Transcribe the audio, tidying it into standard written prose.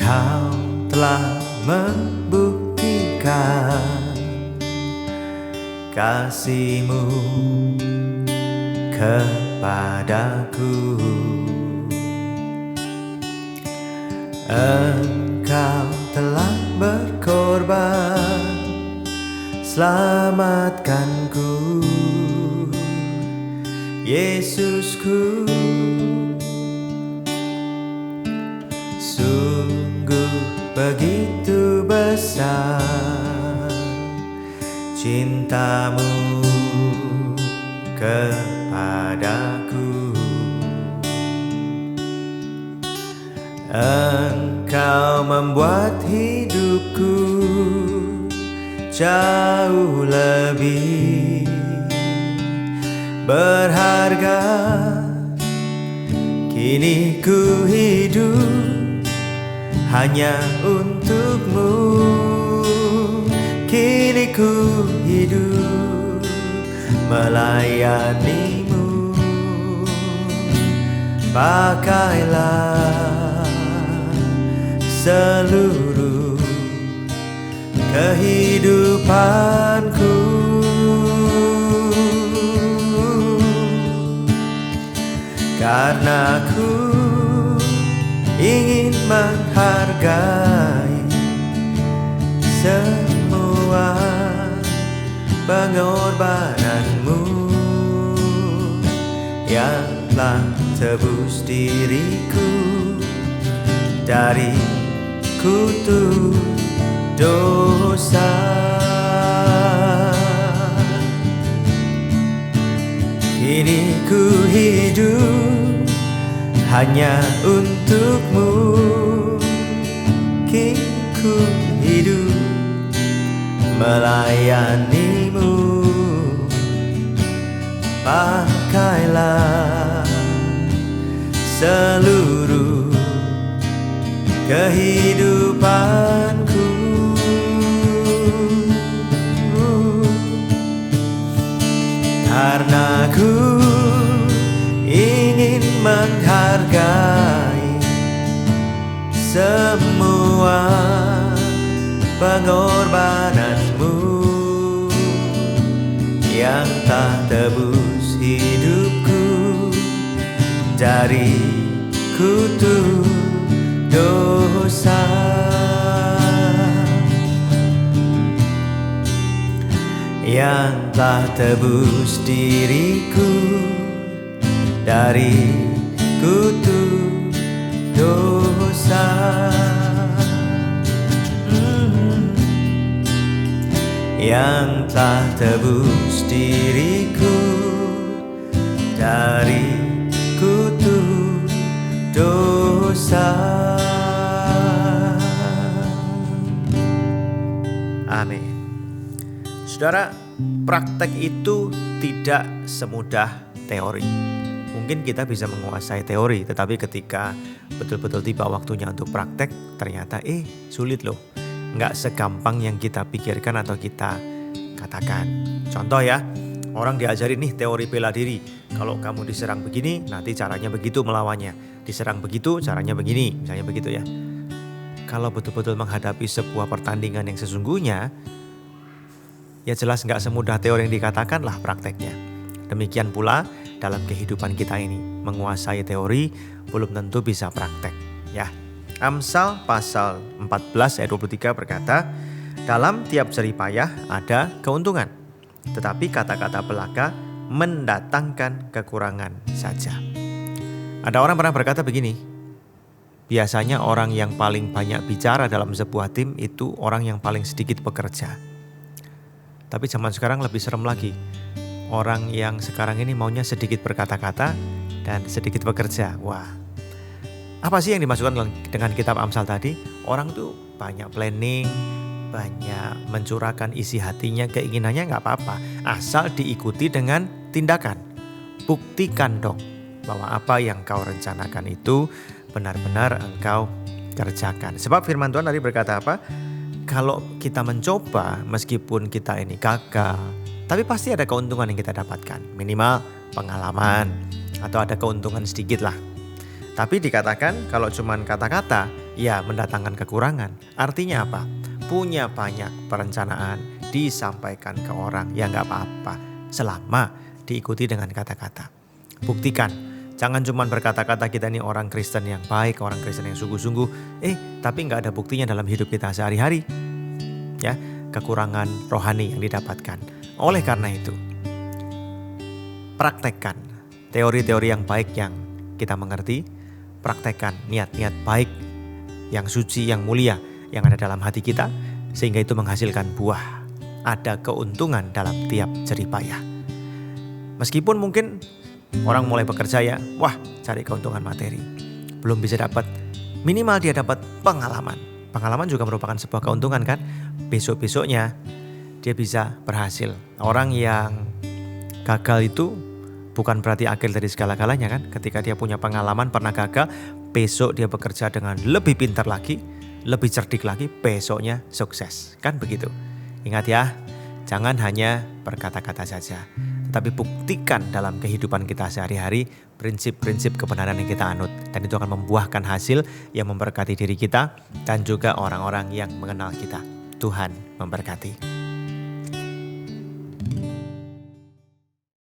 Kau telah membuktikan kasih-Mu kepadaku. Engkau telah berkorban selamatkanku, Yesusku. Sungguh begitu besar cinta-Mu kepadaku. Engkau membuat hidupku jauh lebih berharga. Kini ku hidup hanya untuk-Mu. Kini ku hidup melayani-Mu. Pakailah seluruh kehidupanku. Karena ku ingin menghargai semua pengorbanan-Mu yang telah tebus diriku dari kutuk dosa. Kini ku hidup hanya untuk-Mu. Kini ku hidup melayani-Mu. Pakailah seluruh kehidupanku. Karena ku ingin menghargai semua pengorbanan-Mu yang telah tebus hidupku dari kutuk dosa. Yang telah tebus diriku dari kutuk dosa. Yang telah tebus diriku dari kutuk dosa. Amin. Saudara, praktek itu tidak semudah teori. Mungkin kita bisa menguasai teori, tetapi ketika betul-betul tiba waktunya untuk praktek, ternyata sulit loh. Nggak segampang yang kita pikirkan atau kita katakan. Contoh ya, orang diajarin nih teori bela diri. Kalau kamu diserang begini, nanti caranya begitu melawannya. Diserang begitu, caranya begini, misalnya begitu ya. Kalau betul-betul menghadapi sebuah pertandingan yang sesungguhnya, ya jelas nggak semudah teori yang dikatakan lah prakteknya. Demikian pula dalam kehidupan kita ini. Menguasai teori belum tentu bisa praktek. Ya. Amsal pasal 14 ayat 23 berkata, dalam tiap jerih payah ada keuntungan, tetapi kata-kata belaka mendatangkan kekurangan saja. Ada orang pernah berkata begini, biasanya orang yang paling banyak bicara dalam sebuah tim itu orang yang paling sedikit bekerja. Tapi zaman sekarang lebih serem lagi. Orang yang sekarang ini maunya sedikit berkata-kata dan sedikit bekerja. Wah, apa sih yang dimaksudkan dengan kitab Amsal tadi? Orang tuh banyak planning, banyak mencurahkan isi hatinya, keinginannya gak apa-apa. Asal diikuti dengan tindakan. Buktikan dong bahwa apa yang kau rencanakan itu benar-benar engkau kerjakan. Sebab firman Tuhan tadi berkata apa? Kalau kita mencoba, meskipun kita ini gagal, tapi pasti ada keuntungan yang kita dapatkan. Minimal pengalaman atau ada keuntungan sedikit lah. Tapi dikatakan kalau cuma kata-kata, ya mendatangkan kekurangan. Artinya apa? Punya banyak perencanaan, disampaikan ke orang, ya nggak apa-apa. Selama diikuti dengan kata-kata. Buktikan, jangan cuma berkata-kata kita ini orang Kristen yang baik, orang Kristen yang sungguh-sungguh. Tapi nggak ada buktinya dalam hidup kita sehari-hari. Ya, kekurangan rohani yang didapatkan. Oleh karena itu, praktekkan teori-teori yang baik yang kita mengerti. Praktekkan niat-niat baik yang suci, yang mulia, yang ada dalam hati kita, sehingga itu menghasilkan buah. Ada keuntungan dalam tiap jerih payah. Meskipun mungkin orang mulai bekerja ya, cari keuntungan materi. Belum bisa dapat, minimal dia dapat pengalaman. Pengalaman juga merupakan sebuah keuntungan kan. Besok-besoknya dia bisa berhasil. Orang yang gagal itu bukan berarti akhir dari segala-galanya kan. Ketika dia punya pengalaman pernah gagal, besok dia bekerja dengan lebih pintar lagi, lebih cerdik lagi, besoknya sukses. Kan begitu. Ingat ya, jangan hanya berkata-kata saja, tetapi buktikan dalam kehidupan kita sehari-hari prinsip-prinsip kebenaran yang kita anut. Dan itu akan membuahkan hasil yang memberkati diri kita dan juga orang-orang yang mengenal kita. Tuhan memberkati.